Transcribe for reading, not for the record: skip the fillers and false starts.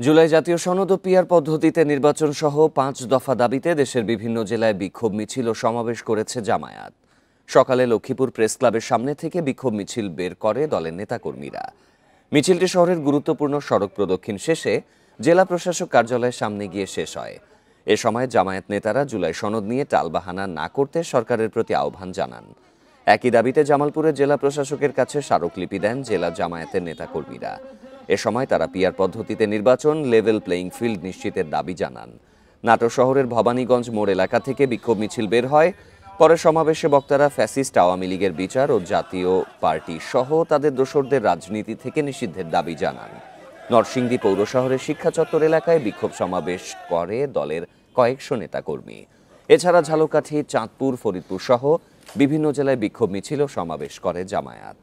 জুলাই জাতীয় সনদ ও পিআর পদ্ধতিতে নির্বাচন সহ ৫ দফা দাবিতে দেশের বিভিন্ন জেলায় বিক্ষোভ মিছিল ও সমাবেশ করেছে জামায়াত। সকালে লক্ষ্মীপুর প্রেস ক্লাবের সামনে থেকে বিক্ষোভ মিছিল বের করে দলের নেতাকর্মীরা। মিছিলটি শহরের গুরুত্বপূর্ণ সড়ক প্রদক্ষিণ শেষে জেলা প্রশাসক কার্যালয়ের সামনে গিয়ে শেষ হয়। এ সময় জামায়াত নেতারা জুলাই সনদ নিয়ে টালবাহানা না করতে সরকারের প্রতি আহ্বান জানান। একই দাবিতে জামালপুরের জেলা প্রশাসকের কাছে স্মারকলিপি দেন জেলা জামায়াতের নেতাকর্মীরা। এ সময় তারা পিআর পদ্ধতিতে নির্বাচন, লেভেল প্লেইং ফিল্ড নিশ্চিতের দাবি জানান। নাটোর শহরের ভবানীগঞ্জ মোড় এলাকা থেকে বিক্ষোভ মিছিল বের হয়। পরে সমাবেশে বক্তারা ফ্যাসিস্ট আওয়ামী লীগের বিচার ও জাতীয় পার্টি সহ তাদের দোসরদের রাজনীতি থেকে নিষিদ্ধের দাবি জানান। নরসিংদী পৌর শহরের শিক্ষা চত্বর এলাকায় বিক্ষোভ সমাবেশ করে দলের কয়েকশো নেতাকর্মী। এছাড়া ঝালকাঠি, চাঁদপুর, ফরিদপুর সহ বিভিন্ন জেলায় বিক্ষোভ মিছিল ও সমাবেশ করে জামায়াত।